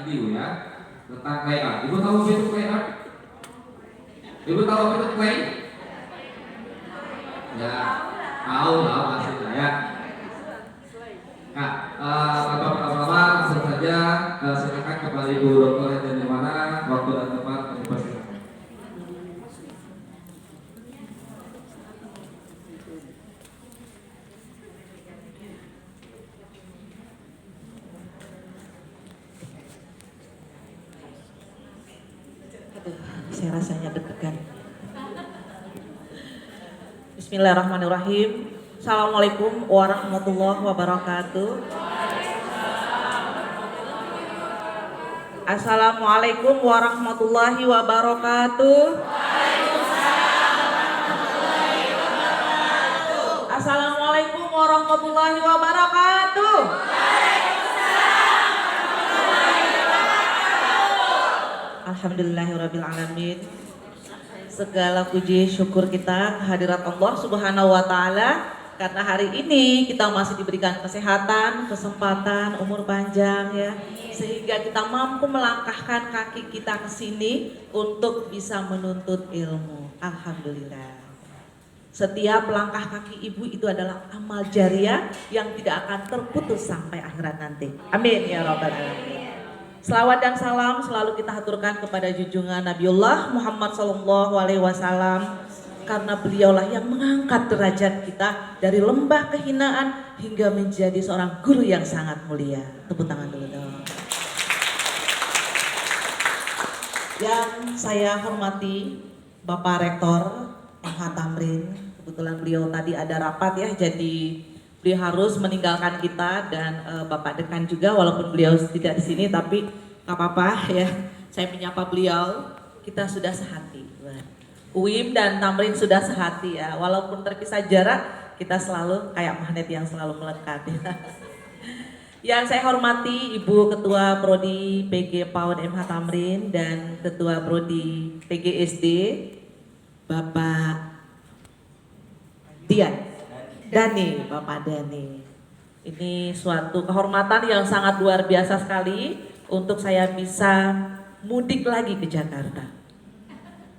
review ya tentang clay art. Ibu tahu apa itu clay art? Ibu tahu apa itu clay? Ya, tahu pastinya ya. Nah, bapak-bapak langsung saja silakan kepada Ibu Dr. Helen Nirwana, waktu dan tempat dipersilakan. Saya rasanya deg-degan. Bismillahirrahmanirrahim. Assalamualaikum warahmatullahi wabarakatuh. Assalamualaikum warahmatullahi wabarakatuh. Assalamualaikum warahmatullahi wabarakatuh. Alhamdulillahirabbil alamin. Segala puji syukur kita kehadirat Allah Subhanahu wa taala karena hari ini kita masih diberikan kesehatan, kesempatan, umur panjang ya, sehingga kita mampu melangkahkan kaki kita ke sini untuk bisa menuntut ilmu. Alhamdulillah. Setiap langkah kaki ibu itu adalah amal jariah yang tidak akan terputus sampai akhirat nanti. Amin ya rabbal alamin. Selawat dan salam selalu kita haturkan kepada junjungan Nabiullah Muhammad SAW, karena beliaulah yang mengangkat derajat kita dari lembah kehinaan hingga menjadi seorang guru yang sangat mulia. Tepuk tangan dulu dong. Yang saya hormati Bapak Rektor MH Tamrin, kebetulan beliau tadi ada rapat ya, jadi beliau harus meninggalkan kita, dan Bapak Dekan juga walaupun beliau tidak di sini, tapi nggak apa-apa ya. Saya menyapa beliau, kita sudah sehati. UIM dan Tamrin sudah sehati ya, walaupun terpisah jarak, kita selalu kayak magnet yang selalu melekat ya. Yang saya hormati Ibu Ketua Prodi PG PAUD MH Tamrin dan Ketua Prodi PGSD Bapak Dani, Bapak Dani. Ini suatu kehormatan yang sangat luar biasa sekali untuk saya bisa mudik lagi ke Jakarta.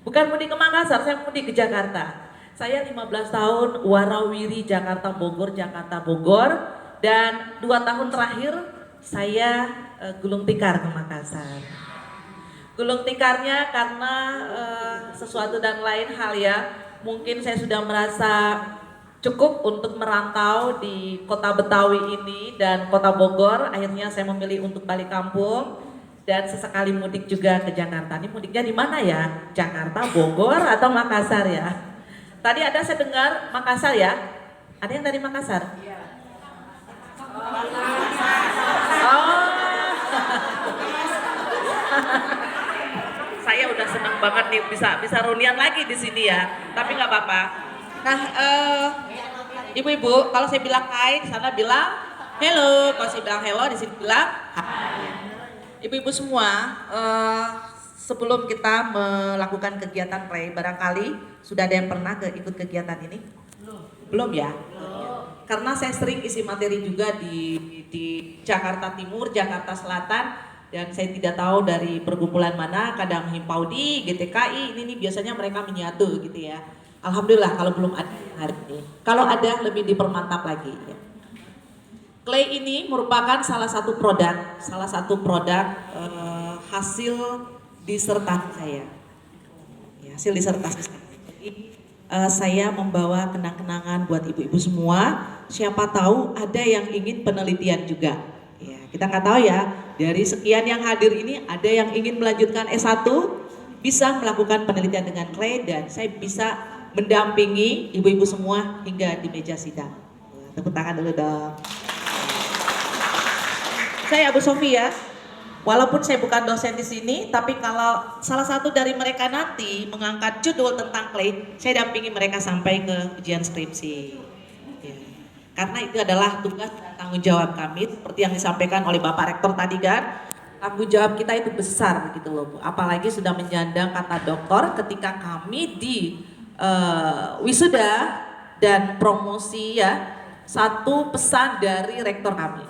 Bukan mudik ke Makassar, saya mudik ke Jakarta. Saya 15 tahun warawiri Jakarta Bogor, dan 2 tahun terakhir saya gulung tikar ke Makassar. Gulung tikarnya karena sesuatu dan lain hal ya. Mungkin saya sudah merasa cukup untuk merantau di kota Betawi ini dan kota Bogor. Akhirnya saya memilih untuk balik kampung dan sesekali mudik juga ke Jakarta. Ini mudiknya di mana ya? Jakarta, Bogor, atau Makassar ya? Tadi ada saya dengar Makassar ya? Ada yang dari Makassar? Iya. Oh. Saya udah seneng banget nih bisa reunian lagi di sini ya. Tapi nggak apa-apa. Nah, ibu-ibu, kalau saya bilang hai di sana bilang hello, kalau saya bilang hello di sini bilang hai. Ibu-ibu semua, sebelum kita melakukan kegiatan play, barangkali sudah ada yang pernah ikut kegiatan ini? Belum ya? Belum. Karena saya sering isi materi juga di Jakarta Timur, Jakarta Selatan, dan saya tidak tahu dari perkumpulan mana, kadang Himpaudi, GTKI, ini biasanya mereka menyatu gitu ya. Alhamdulillah kalau belum ada hari ini. Kalau ada lebih dipermantap lagi ya. Clay ini merupakan salah satu produk hasil disertasi saya. Ya, hasil disertasi saya. Jadi, saya membawa kenang-kenangan buat ibu-ibu semua. Siapa tahu ada yang ingin penelitian juga. Ya, kita nggak tahu ya. Dari sekian yang hadir ini ada yang ingin melanjutkan S1, bisa melakukan penelitian dengan clay, dan saya bisa mendampingi ibu-ibu semua hingga di meja sidang. Tepuk tangan dulu dong. Saya Abu Sofia, walaupun saya bukan dosen di sini, tapi kalau salah satu dari mereka nanti mengangkat judul tentang clay, saya dampingi mereka sampai ke ujian skripsi. Ya. Karena itu adalah tugas dan tanggung jawab kami, seperti yang disampaikan oleh Bapak Rektor tadi kan, tanggung jawab kita itu besar gitu loh Bu. Apalagi sudah menyandang kata doktor ketika kami di wisuda dan promosi ya, satu pesan dari rektor kami.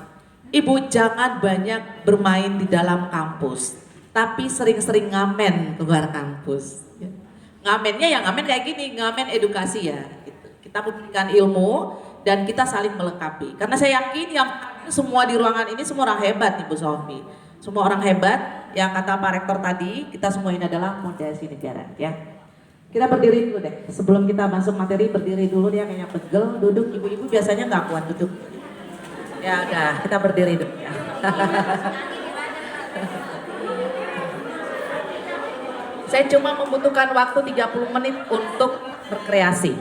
Ibu jangan banyak bermain di dalam kampus, tapi sering-sering ngamen keluar kampus. Ngamennya yang ngamen kayak gini, ngamen edukasi ya. Gitu. Kita memberikan ilmu dan kita saling melengkapi. Karena saya yakin yang semua di ruangan ini semua orang hebat Ibu Sofi. Semua orang hebat, yang kata Pak Rektor tadi, kita semua ini adalah fondasi negara ya. Kita berdiri dulu deh, sebelum kita masuk materi berdiri dulu dia kayaknya pegel, duduk, ibu-ibu biasanya nggak kuat duduk. Ya udah, kita berdiri dulu ya. Saya cuma membutuhkan waktu 30 menit untuk berkreasi.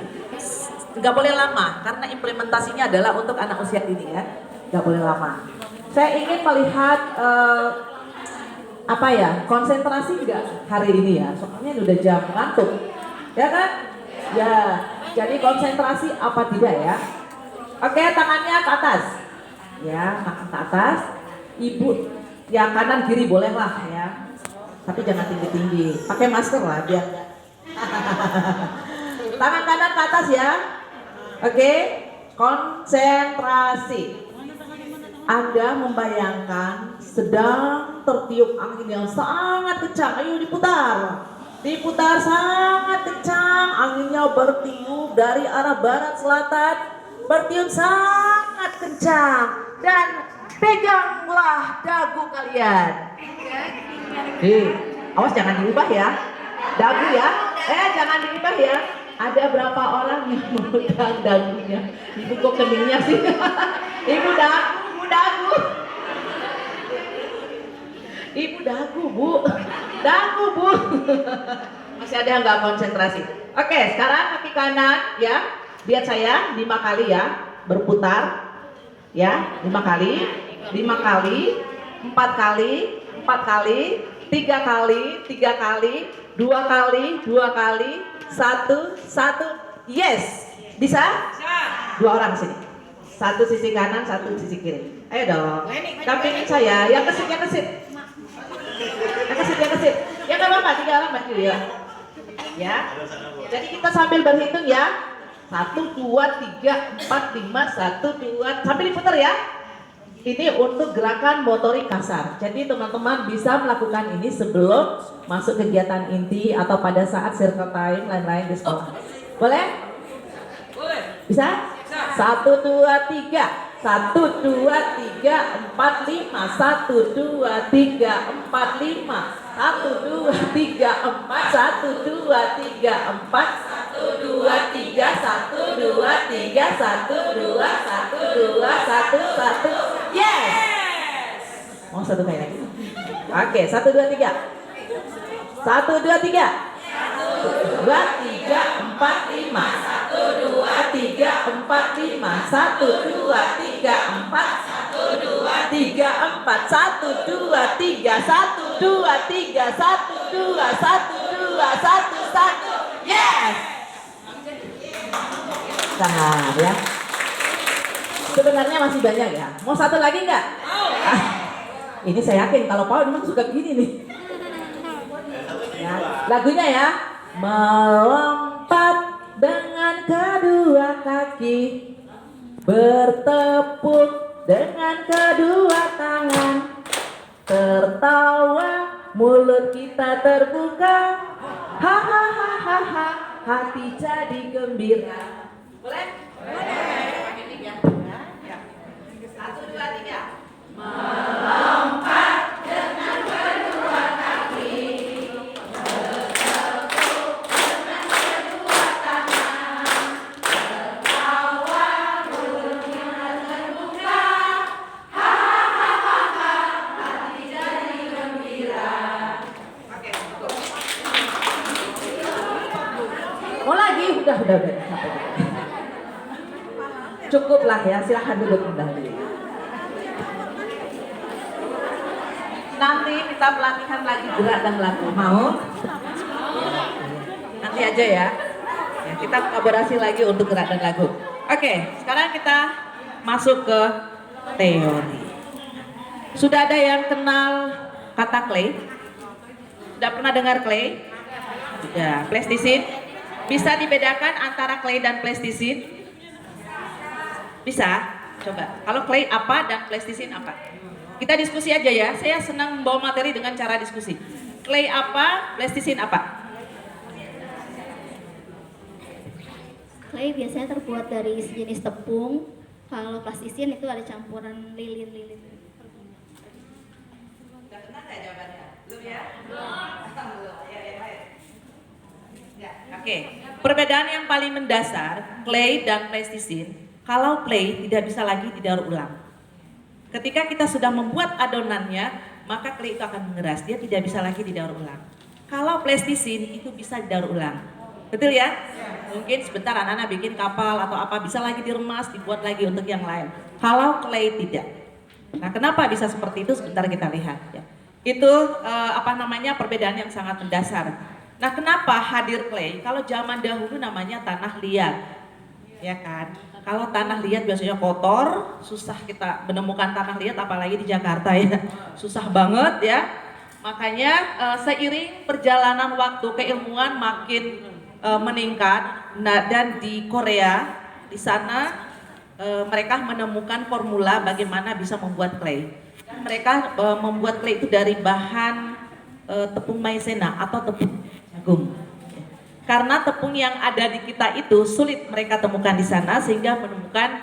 Nggak boleh lama, karena implementasinya adalah untuk anak usia dini ya. Nggak boleh lama. Saya ingin melihat konsentrasi nggak hari ini ya. Soalnya udah jam ngantuk, ya kan? Ya, jadi konsentrasi apa tidak ya? Oke, tangannya ke atas. Ya, tangan ke atas. Ibu, yang kanan kiri boleh lah ya. Tapi jangan tinggi-tinggi. Pakai masker lah biar. Tangan kanan ke atas ya. Oke, konsentrasi. Anda membayangkan sedang tertiup angin yang sangat kencang. Ayo diputar. Diputar sangat kencang. Anginnya bertiup dari arah barat selatan. Bertiup sangat kencang. Dan peganglah dagu kalian. Awas jangan diubah ya. Dagu ya. Jangan diubah ya. Ada berapa orang yang memegang dagunya? Ibu kok keningnya sih? Ibu dagu. Ibu dagu, Bu. Dagu, Bu. Masih ada yang nggak konsentrasi. Oke, sekarang kaki kanan ya. Lihat saya 5 kali ya. Berputar. Ya, 5 kali. 5 kali. 4 kali. 4 kali. 3 kali. 3 kali. 2 kali. 2 kali. 1. Yes. Bisa? Bisa. 2 orang sini. 1 sisi kanan, 1 sisi kiri. Ayo dong. Dampingin saya. Yang kesit. Yang kesit. Ya nggak apa-apa. 3 orang maju ya. Ya. Jadi kita sambil berhitung ya. 1, 2, 3, 4, 5, 1, 2. Sambil diputar ya. Ini untuk gerakan motorik kasar. Jadi teman-teman bisa melakukan ini sebelum masuk kegiatan inti atau pada saat circle time lain-lain di sekolah. Boleh? Boleh. Bisa? 1, 2, 3. 1, 2, 3, 4, 5. 1, 2, 3, 4, 5. 1, 2, 3, 4. 1, 2, 3, 4. 1, 2, 3, 1, 2, 3, 1, 2, 1, 2, 1. Yes! Mau 1 kali lagi? Oke, 1, 2, 3. 1, 2, 3. 1, 2, 3, 4, 5. 1, 2, 3, 4, 5. 1, 2, 3, 4. 1, 2, 3, 4. 1, 2, 3, 1, 2, 3, 1, 2, 1, 2, 1. Yes! Nah, ya. Sebenarnya masih banyak ya. Mau 1 lagi nggak? Ini saya yakin kalau Paul memang suka gini nih. Ya, lagunya ya. Melompat dengan kedua kaki, bertepuk dengan kedua tangan, tertawa mulut kita terbuka, hahaha, hati jadi gembira. Boleh? Boleh. 1, 2, 3. Melompat dengan kedua kaki, bertepuk dengan kedua tangan, tertawa mulut kita terbuka, hahaha, hati jadi gembira. Oke, cukup. Mau lagi? Udah. Cukuplah ya, silahkan duduk kembali. Nanti kita pelatihan lagi gerak dan lagu, mau? Nanti aja ya. Kita kolaborasi lagi untuk gerak dan lagu. Oke, sekarang kita masuk ke teori. Sudah ada yang kenal kata clay? Sudah pernah dengar clay? Sudah. Plasticine? Bisa dibedakan antara clay dan plasticine? Bisa? Coba, kalau clay apa dan plasticine apa? Kita diskusi aja ya, saya senang membawa materi dengan cara diskusi. Clay apa, plasticine apa? Clay biasanya terbuat dari sejenis tepung. Kalau plasticine itu ada campuran lilin-lilin. Udah pernah nggak jawabannya? Belum ya? Belum. Ya, yang lain. Ya, oke. Perbedaan yang paling mendasar clay dan plasticine. Kalau clay tidak bisa lagi didaur ulang. Ketika kita sudah membuat adonannya, maka clay itu akan mengeras. Dia tidak bisa lagi didaur ulang. Kalau plasticine itu bisa didaur ulang. Betul ya? Mungkin sebentar anak-anak bikin kapal atau apa, bisa lagi diremas, dibuat lagi untuk yang lain. Kalau clay tidak. Nah, kenapa bisa seperti itu? Sebentar kita lihat ya. Itu perbedaan yang sangat mendasar. Nah, kenapa hadir clay? Kalau zaman dahulu namanya tanah liat. Ya kan? Kalau tanah liat biasanya kotor, susah kita menemukan tanah liat apalagi di Jakarta ya. Susah banget ya. Makanya seiring perjalanan waktu keilmuan makin meningkat. Nah, dan di Korea di sana mereka menemukan formula bagaimana bisa membuat clay. Dan mereka membuat clay itu dari bahan tepung maizena atau tepung jagung. Karena tepung yang ada di kita itu sulit mereka temukan di sana sehingga menemukan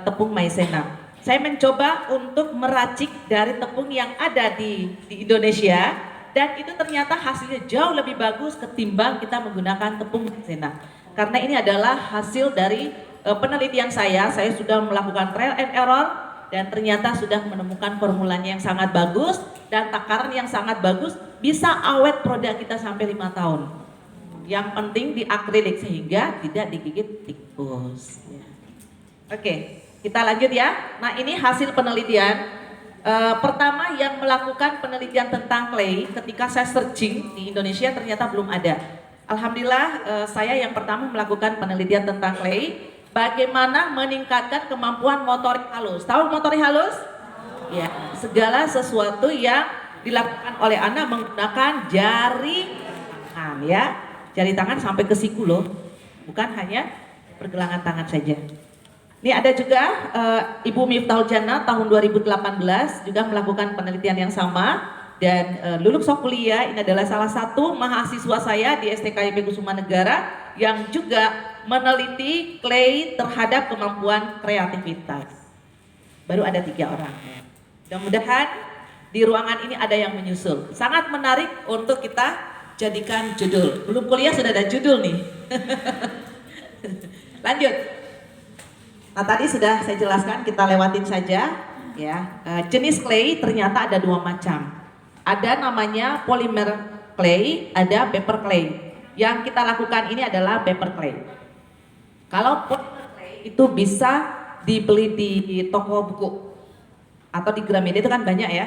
tepung maizena. Saya mencoba untuk meracik dari tepung yang ada di Indonesia dan itu ternyata hasilnya jauh lebih bagus ketimbang kita menggunakan tepung maizena. Karena ini adalah hasil dari penelitian saya sudah melakukan trial and error dan ternyata sudah menemukan formulanya yang sangat bagus dan takaran yang sangat bagus, bisa awet produk kita sampai 5 tahun. Yang penting di akrilik sehingga tidak digigit tikus. Oke, kita lanjut ya. Nah, ini hasil penelitian. Pertama yang melakukan penelitian tentang clay ketika saya searching di Indonesia ternyata belum ada. Alhamdulillah saya yang pertama melakukan penelitian tentang clay, bagaimana meningkatkan kemampuan motorik halus. Tahu motorik halus? Ya, segala sesuatu yang dilakukan oleh anak menggunakan jari tangan ya. Jari tangan sampai ke siku loh. Bukan hanya pergelangan tangan saja. Ini ada juga Ibu Miftahul Jannah tahun 2018 juga melakukan penelitian yang sama dan lulus kuliah. Ini adalah salah satu mahasiswa saya di STKIP Kusuma Negara yang juga meneliti clay terhadap kemampuan kreativitas. Baru ada 3 orang. Mudah-mudahan di ruangan ini ada yang menyusul. Sangat menarik untuk kita jadikan judul. Belum kuliah sudah ada judul nih. Lanjut. Nah, tadi sudah saya jelaskan, kita lewatin saja ya. Jenis clay ternyata ada 2 macam. Ada namanya polymer clay, ada paper clay. Yang kita lakukan ini adalah paper clay. Kalau polymer clay itu bisa dibeli di toko buku atau di Gramedia, itu kan banyak ya.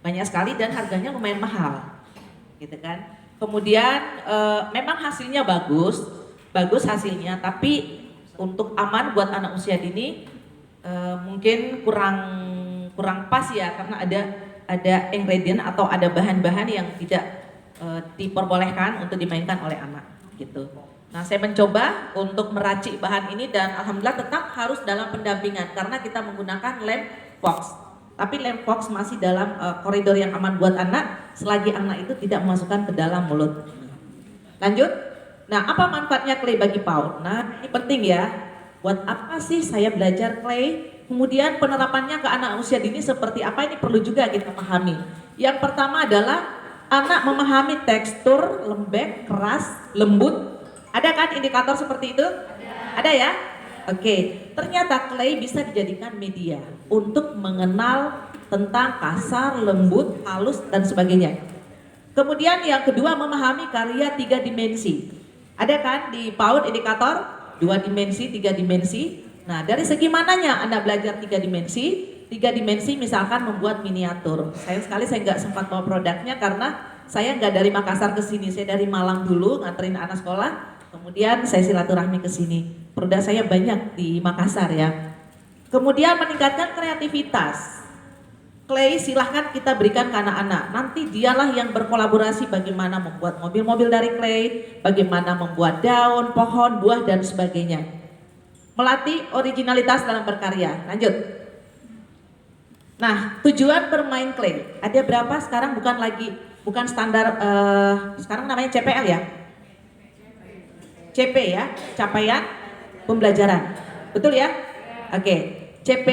Banyak sekali dan harganya lumayan mahal. Gitu kan. Kemudian memang hasilnya bagus hasilnya, tapi untuk aman buat anak usia dini mungkin kurang pas ya, karena ada ingredient atau ada bahan-bahan yang tidak diperbolehkan untuk dimainkan oleh anak gitu. Nah, saya mencoba untuk meracik bahan ini dan alhamdulillah tetap harus dalam pendampingan karena kita menggunakan lem Fox. Tapi lem Fox masih dalam koridor yang aman buat anak selagi anak itu tidak memasukkan ke dalam mulut. Lanjut. Nah, apa manfaatnya clay bagi PAUD? Nah, ini penting ya. Buat apa sih saya belajar clay? Kemudian penerapannya ke anak usia dini seperti apa, ini perlu juga kita pahami. Yang pertama adalah anak memahami tekstur, lembek, keras, lembut. Ada kan indikator seperti itu? Ada ya? Oke, ternyata clay bisa dijadikan media untuk mengenal tentang kasar, lembut, halus, dan sebagainya. Kemudian yang kedua memahami karya 3 dimensi. Ada kan di PAUD indikator 2 dimensi, 3 dimensi. Nah, dari segi mananya Anda belajar 3 dimensi? 3 dimensi misalkan membuat miniatur. Sayang sekali saya nggak sempat bawa produknya karena saya nggak dari Makassar ke sini. Saya dari Malang dulu nganterin anak sekolah. Kemudian saya silaturahmi ke sini. Produk saya banyak di Makassar ya. Kemudian meningkatkan kreativitas. Clay silahkan kita berikan ke anak-anak. Nanti dialah yang berkolaborasi bagaimana membuat mobil-mobil dari clay, bagaimana membuat daun, pohon, buah, dan sebagainya. Melatih originalitas dalam berkarya. Lanjut. Nah, tujuan bermain clay. Ada berapa sekarang, bukan standar, sekarang namanya CPL ya? CP ya, capaian pembelajaran. Betul ya? Oke. CP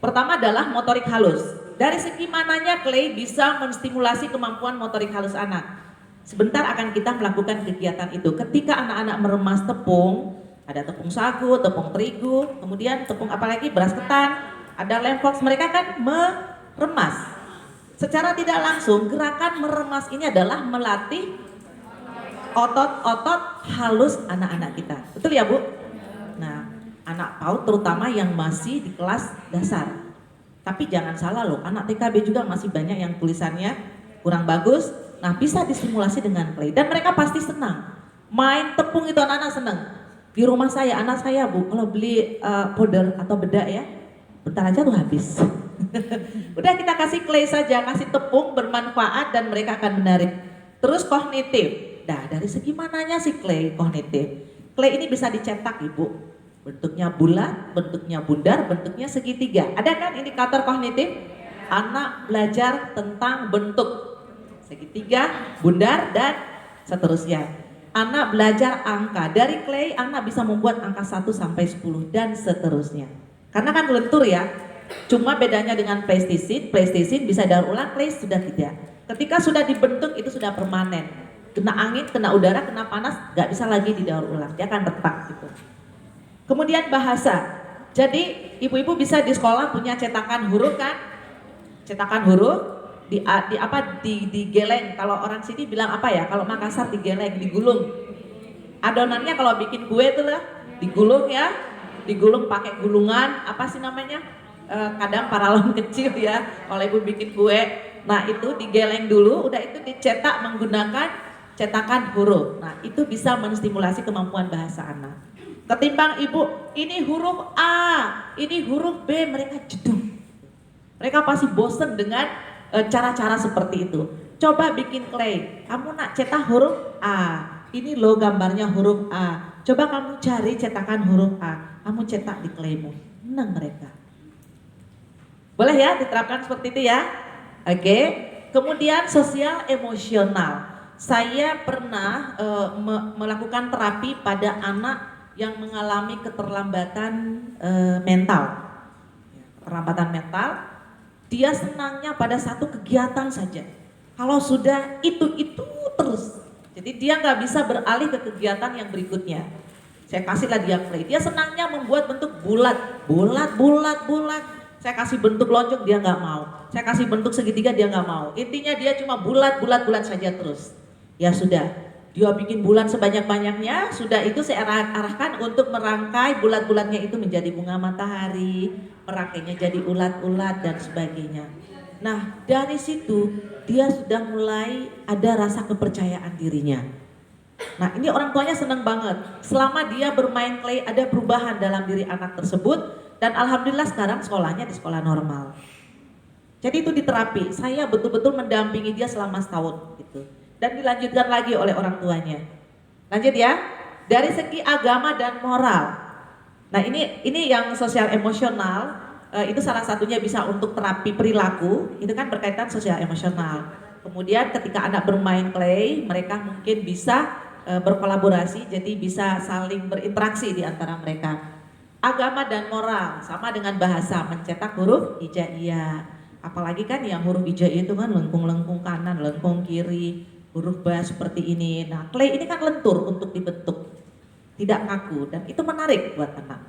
pertama adalah motorik halus. Dari segi mananya clay bisa menstimulasi kemampuan motorik halus anak. Sebentar akan kita melakukan kegiatan itu. Ketika anak-anak meremas tepung, ada tepung sagu, tepung terigu, kemudian tepung apalagi beras ketan, ada lem fox, mereka kan meremas. Secara tidak langsung gerakan meremas ini adalah melatih otot-otot halus anak-anak kita. Betul ya Bu? Nah, anak PAUD terutama yang masih di kelas dasar. Tapi jangan salah loh, anak TKB juga masih banyak yang tulisannya kurang bagus. Nah, bisa disimulasi dengan clay dan mereka pasti senang. Main tepung itu anak-anak senang. Di rumah saya, anak saya Bu, kalau beli powder atau bedak ya, bentar aja tuh habis. Udah kita kasih clay saja, kasih tepung bermanfaat dan mereka akan menarik. Terus kognitif. Nah, dari segi mananya sih clay kognitif? Clay ini bisa dicetak Ibu. Bentuknya bulat, bentuknya bundar, bentuknya segitiga. Ada kan indikator kognitif? Anak belajar tentang bentuk segitiga, bundar, dan seterusnya. Anak belajar angka. Dari clay anak bisa membuat angka 1 sampai 10 dan seterusnya. Karena kan lentur ya. Cuma bedanya dengan plastisine bisa daur ulang, clay sudah tidak. Ketika sudah dibentuk itu sudah permanen. Kena angin, kena udara, kena panas, nggak bisa lagi didaur ulang, dia akan retak gitu. Kemudian bahasa. Jadi ibu-ibu bisa di sekolah punya cetakan huruf kan? Cetakan huruf digeleng. Kalau orang sini bilang apa ya? Kalau Makassar digeleng, digulung. Adonannya kalau bikin kue itu lah digulung ya, digulung pakai gulungan apa sih namanya? Kadang paralon kecil ya. Kalau ibu bikin kue, nah itu digeleng dulu, udah itu dicetak menggunakan cetakan huruf. Nah, itu bisa menstimulasi kemampuan bahasa anak. Ketimbang ibu, ini huruf A, ini huruf B, mereka jedung. Mereka pasti bosen dengan cara-cara seperti itu. Coba bikin clay, kamu nak cetak huruf A, ini loh gambarnya huruf A. Coba kamu cari cetakan huruf A, kamu cetak di claymu, menang mereka. Boleh ya diterapkan seperti itu ya? Oke. Kemudian sosial emosional. Saya pernah melakukan terapi pada anak yang mengalami keterlambatan mental. Keterlambatan mental, dia senangnya pada satu kegiatan saja. Kalau sudah itu terus. Jadi dia nggak bisa beralih ke kegiatan yang berikutnya. Saya kasihlah dia clay. Dia senangnya membuat bentuk bulat. Saya kasih bentuk lonjong, dia nggak mau. Saya kasih bentuk segitiga, dia nggak mau. Intinya dia cuma bulat saja terus. Ya sudah, dia bikin bulat sebanyak-banyaknya. Sudah itu saya arahkan untuk merangkai bulat-bulatnya itu menjadi bunga matahari, merangkainya jadi ulat-ulat dan sebagainya. Nah, dari situ dia sudah mulai ada rasa kepercayaan dirinya. Nah, ini orang tuanya senang banget. Selama dia bermain clay ada perubahan dalam diri anak tersebut dan alhamdulillah sekarang sekolahnya di sekolah normal. Jadi itu diterapi. Saya betul-betul mendampingi dia selama setahun gitu. Dan dilanjutkan lagi oleh orang tuanya. Lanjut ya. Dari segi agama dan moral. Nah, ini yang sosial emosional itu salah satunya bisa untuk terapi perilaku, itu kan berkaitan sosial emosional. Kemudian ketika anak bermain clay, mereka mungkin bisa berkolaborasi, jadi bisa saling berinteraksi di antara mereka. Agama dan moral sama dengan bahasa, mencetak huruf hijaiyah. Apalagi kan yang huruf hijaiyah itu kan lengkung-lengkung kanan, lengkung kiri, huruf ba seperti ini. Nah, clay ini kan lentur untuk dibentuk, tidak kaku, dan itu menarik buat anak.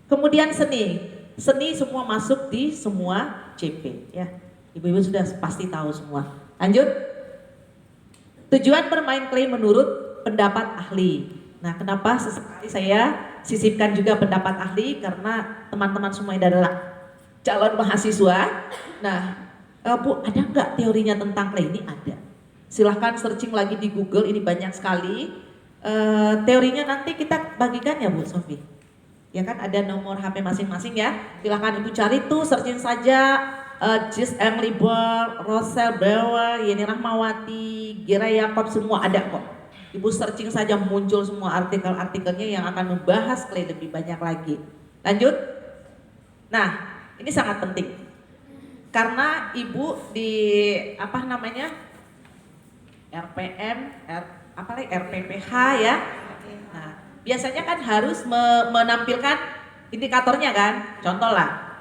Kemudian seni semua masuk di semua CP ya. Ibu-ibu sudah pasti tahu semua. Lanjut. Tujuan bermain clay menurut pendapat ahli. Nah, kenapa sesekali saya sisipkan juga pendapat ahli, karena teman-teman semua ini adalah calon mahasiswa. Nah, Bu, ada nggak teorinya tentang clay? Ini ada. Silahkan searching lagi di Google, ini banyak sekali. Teorinya nanti kita bagikan ya Bu Sofi. Ya kan ada nomor HP masing-masing ya. Silahkan Ibu cari tuh, searching saja Jis M. Libor, Rosel Bauer, Yeni Rahmawati, Gira Yakob, semua ada kok. Ibu searching saja muncul semua artikel-artikelnya yang akan membahas clay lebih banyak lagi. Lanjut. Nah, ini sangat penting. Karena Ibu di RPM, RPPH ya. Nah, biasanya kan harus menampilkan indikatornya kan. Contoh lah,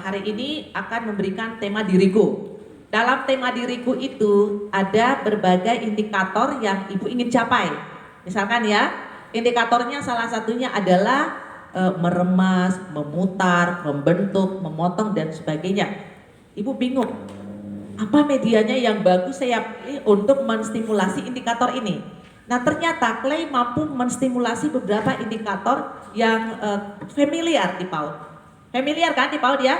hari ini akan memberikan tema diriku. Dalam tema diriku itu ada berbagai indikator yang Ibu ingin capai. Misalkan ya, indikatornya salah satunya adalah meremas, memutar, membentuk, memotong dan sebagainya. Ibu bingung, apa medianya yang bagus saya pilih untuk menstimulasi indikator ini. Nah ternyata clay mampu menstimulasi beberapa indikator yang familiar di PAUD. Familiar kan di PAUD ya?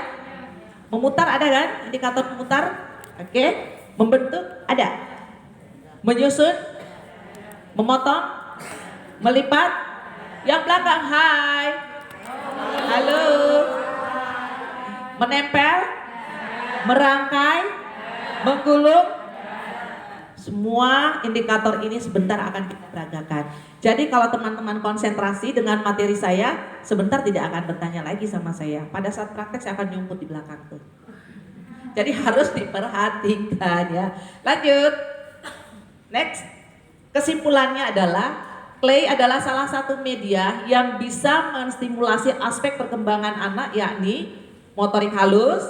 Memutar ada kan? Indikator memutar? Oke, membentuk ada, menyusun, memotong, melipat, yang belakang hai, halo, menempel, merangkai, menggulung, semua indikator ini sebentar akan kita peragakan. Jadi kalau teman-teman konsentrasi dengan materi saya, sebentar tidak akan bertanya lagi sama saya. Pada saat praktek saya akan nyumput di belakang tuh. Jadi harus diperhatikan ya. Lanjut. Next. Kesimpulannya adalah clay adalah salah satu media yang bisa menstimulasi aspek perkembangan anak, yakni motorik halus,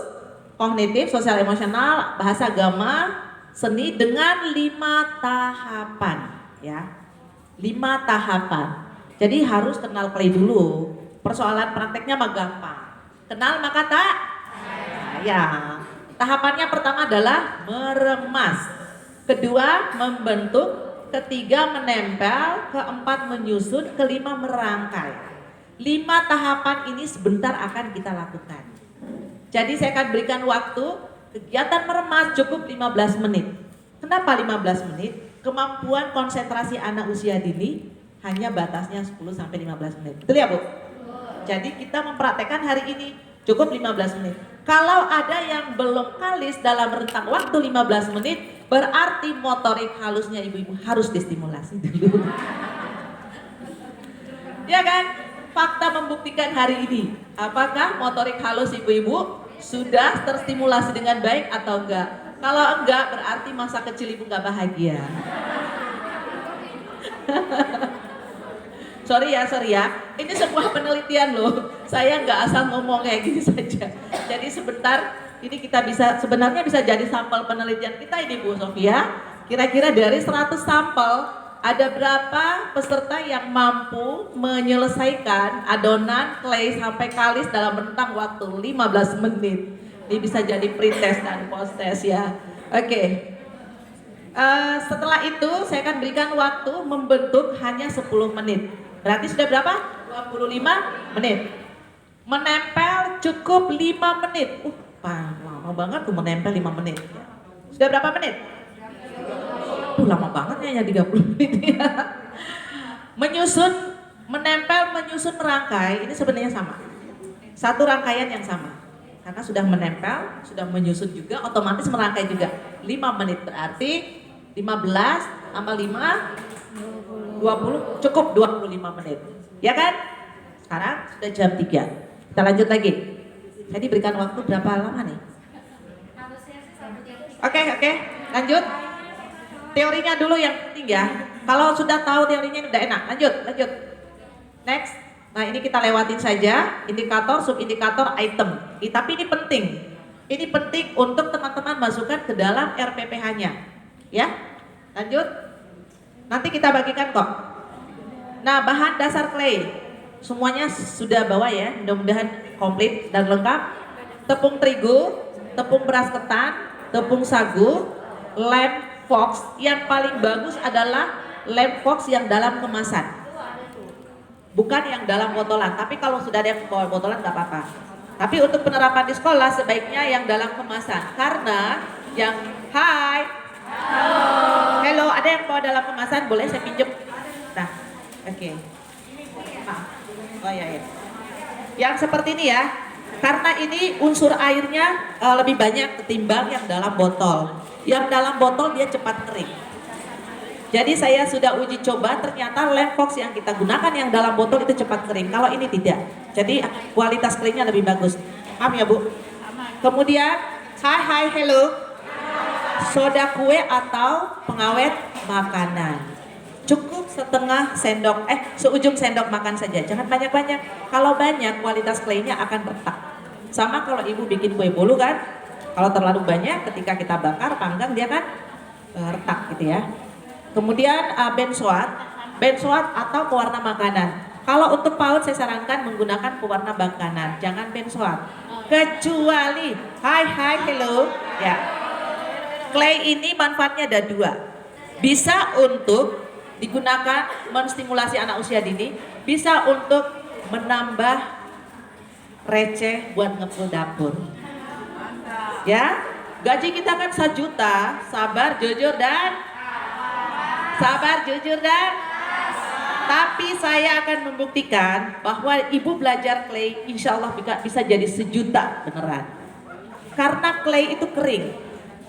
kognitif, sosial emosional, bahasa agama, seni dengan 5 tahapan ya. 5 tahapan. Jadi harus kenal clay dulu. Persoalan prakteknya mah gampang. Kenal maka tak sayang. Tahapannya pertama adalah meremas, kedua membentuk, ketiga menempel, keempat menyusun, kelima merangkai. 5 tahapan ini sebentar akan kita lakukan. Jadi saya akan berikan waktu, kegiatan meremas cukup 15 menit. Kenapa 15 menit? Kemampuan konsentrasi anak usia dini hanya batasnya 10-15 menit. Betul ya Bu? Jadi kita mempraktekkan hari ini cukup 15 menit. Kalau ada yang belum kalis dalam rentang waktu 15 menit, berarti motorik halusnya ibu-ibu harus distimulasi dulu. Ya kan? Fakta membuktikan hari ini. Apakah motorik halus ibu-ibu sudah terstimulasi dengan baik atau enggak? Kalau enggak, berarti masa kecil ibu enggak bahagia. Sorry ya, ini sebuah penelitian loh. Saya nggak asal ngomong kayak gini saja. Jadi sebentar, ini kita sebenarnya bisa jadi sampel penelitian kita ini Bu Sofia. Kira-kira dari 100 sampel, ada berapa peserta yang mampu menyelesaikan adonan clay sampai kalis dalam rentang waktu 15 menit. Ini bisa jadi pretest dan post-test ya. Oke. Setelah itu saya akan berikan waktu membentuk hanya 10 menit. Berarti sudah berapa? 25 menit. Menempel cukup 5 menit. Lama banget tuh menempel 5 menit. Sudah berapa menit? Lama banget ya 30 menit ya. Menyusun, menempel, menyusun, merangkai, ini sebenarnya sama. Satu rangkaian yang sama. Karena sudah menempel, sudah menyusun juga, otomatis merangkai juga. 5 menit berarti 15 tambah 5 20, cukup 25 menit. Ya kan? Sekarang sudah jam 3. Kita lanjut lagi. Jadi berikan waktu berapa lama nih? Oke, lanjut. Teorinya dulu yang penting ya. Kalau sudah tahu teorinya udah enak. Lanjut. Next. Nah ini kita lewatin saja. Indikator, subindikator, item. Tapi ini penting. Ini penting untuk teman-teman masukkan ke dalam RPPH-nya. Ya. Lanjut. Nanti kita bagikan kok. Nah bahan dasar clay semuanya sudah bawa ya, mudah-mudahan komplit dan lengkap. Tepung terigu, tepung beras ketan, tepung sagu, lem fox. Yang paling bagus adalah lem fox yang dalam kemasan, bukan yang dalam botolan. Tapi kalau sudah ada yang bawa botolan nggak apa-apa. Tapi untuk penerapan di sekolah sebaiknya yang dalam kemasan, karena yang Hello, ada yang bawa dalam kemasan? Boleh saya pinjem? Nah, oke. Oh ya. Yang seperti ini ya, karena ini unsur airnya lebih banyak ketimbang yang dalam botol. Yang dalam botol dia cepat kering. Jadi saya sudah uji coba, ternyata Lemfox yang kita gunakan yang dalam botol itu cepat kering. Kalau ini tidak. Jadi kualitas keringnya lebih bagus. Maaf ya Bu. Kemudian, hai hello. Soda kue atau pengawet makanan. Cukup seujung sendok makan saja. Jangan banyak-banyak. Kalau banyak, kualitas klaynya akan retak. Sama kalau ibu bikin kue bolu kan. Kalau terlalu banyak, ketika kita bakar, panggang dia kan retak gitu ya. Kemudian benzoat atau pewarna makanan. Kalau untuk PAUD saya sarankan menggunakan pewarna makanan, jangan benzoat. Kecuali hello ya. Clay ini manfaatnya ada 2. Bisa untuk digunakan menstimulasi anak usia dini, bisa untuk menambah receh buat ngepul dapur. Ya, gaji kita kan 1 juta, sabar, jujur dan tapi saya akan membuktikan bahwa ibu belajar clay insya Allah bisa jadi 1 juta beneran. Karena clay itu kering,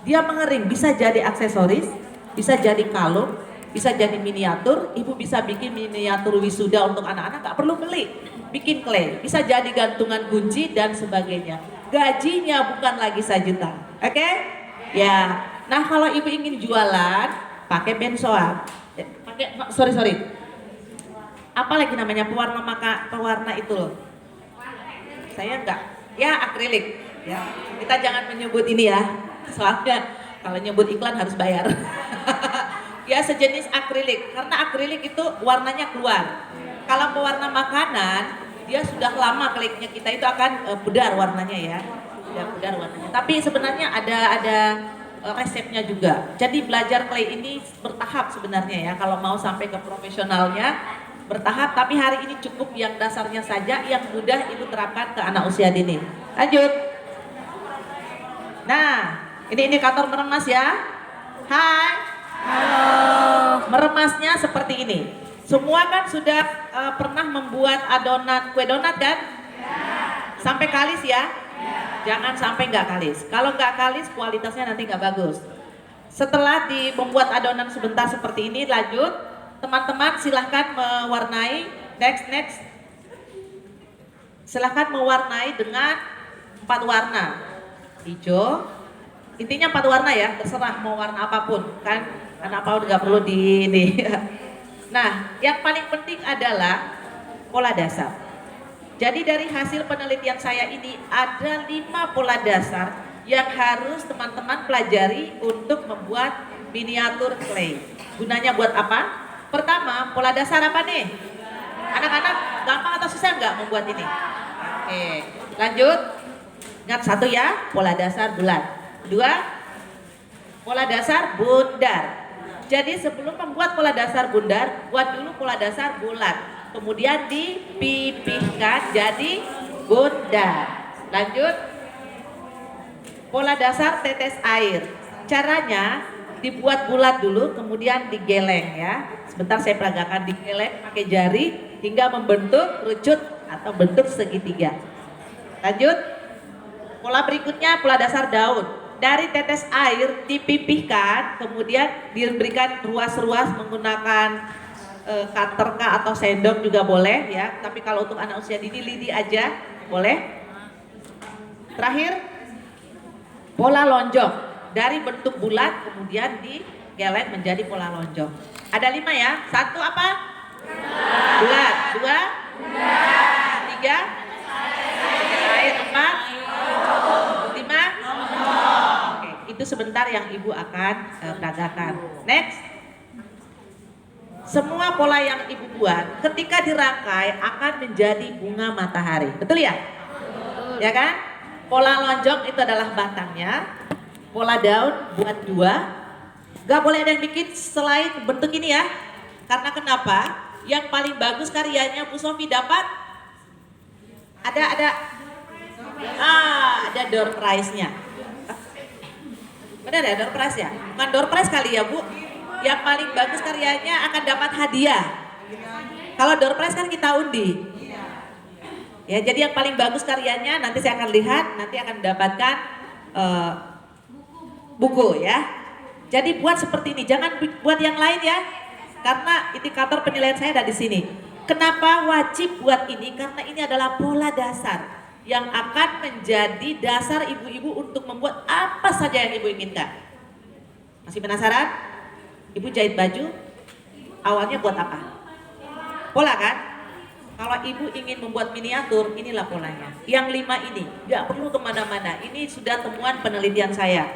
dia mengering, bisa jadi aksesoris, bisa jadi kalung, bisa jadi miniatur. Ibu bisa bikin miniatur wisuda untuk anak-anak, gak perlu beli, bikin clay, bisa jadi gantungan kunci dan sebagainya. Gajinya bukan lagi 1 juta, oke? Ya, nah kalau ibu ingin jualan pakai benzoat, sorry, apa lagi namanya pewarna itu loh? Saya enggak, ya akrilik. Ya, kita jangan menyebut ini ya, soalnya kalau nyebut iklan harus bayar. Ya sejenis akrilik, karena akrilik itu warnanya keluar. Kalau pewarna makanan, dia sudah lama kliknya kita itu akan pudar warnanya ya, pudar warnanya. Tapi sebenarnya ada resepnya juga. Jadi belajar clay ini bertahap sebenarnya ya. Kalau mau sampai ke profesionalnya bertahap. Tapi hari ini cukup yang dasarnya saja, yang mudah itu terapkan ke anak usia dini. Lanjut. Nah, ini indikator meremas ya. Hai. Halo. Meremasnya seperti ini. Semua kan sudah pernah membuat adonan kue donat kan? Sampai kalis ya? Jangan sampai nggak kalis. Kalau nggak kalis kualitasnya nanti nggak bagus. Setelah membuat adonan sebentar seperti ini, lanjut teman-teman silahkan mewarnai. Next. Silahkan mewarnai dengan 4 warna. Hijau. Intinya 4 warna ya. Terserah mau warna apapun kan. Anak PAUD nggak perlu di ini. Nah, yang paling penting adalah pola dasar. Jadi dari hasil penelitian saya ini ada 5 pola dasar yang harus teman-teman pelajari untuk membuat miniatur clay. Gunanya buat apa? Pertama, pola dasar apa nih? Anak-anak gampang atau susah nggak membuat ini? Oke, lanjut. Ingat 1 ya, pola dasar bulat. 2, pola dasar bundar. Jadi sebelum membuat pola dasar bundar, buat dulu pola dasar bulat. Kemudian dipipihkan jadi bundar. Lanjut. Pola dasar tetes air. Caranya dibuat bulat dulu, kemudian digeleng ya. Sebentar saya peragakan, digeleng pakai jari hingga membentuk rucut atau bentuk segitiga. Lanjut. Pola berikutnya pola dasar daun. Dari tetes air dipipihkan, kemudian diberikan ruas-ruas menggunakan cutter atau sendok juga boleh ya. Tapi kalau untuk anak usia dini lidi aja boleh. Terakhir, pola lonjong. Dari bentuk bulat kemudian digeleng menjadi pola lonjong. Ada 5 ya. 1 apa? Bulat. 2? 3? Air. 4? 5? Oke, itu sebentar yang ibu akan peragakan. Next. Semua pola yang ibu buat ketika dirangkai akan menjadi bunga matahari. Betul ya? Betul. Ya kan? Pola lonjong itu adalah batangnya. Pola daun buat 2. Gak boleh ada yang bikin selain bentuk ini ya. Karena kenapa? Yang paling bagus karyanya Bu Sofi dapat ada door prize-nya. Benar ya door prize ya? Bukan door prize kali ya Bu? Yang paling bagus karyanya akan dapat hadiah. Kalau door prize kan kita undi. Ya, jadi yang paling bagus karyanya nanti saya akan lihat, nanti akan mendapatkan buku ya. Jadi buat seperti ini, jangan buat yang lain ya. Karena indikator penilaian saya ada di sini. Kenapa wajib buat ini? Karena ini adalah pola dasar yang akan menjadi dasar ibu-ibu untuk membuat apa saja yang ibu inginkan. Masih penasaran? Ibu jahit baju, awalnya buat apa? Pola kan? Kalau ibu ingin membuat miniatur, inilah polanya. Yang 5 ini, gak perlu kemana-mana. Ini sudah temuan penelitian saya.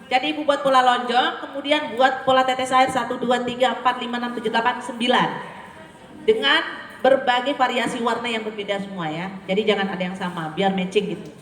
Jadi ibu buat pola lonjong, kemudian buat pola tetes air 1, 2, 3, 4, 5, 6, 7, 8, 9. Dengan berbagai variasi warna yang berbeda semua ya. Jadi jangan ada yang sama, biar matching gitu.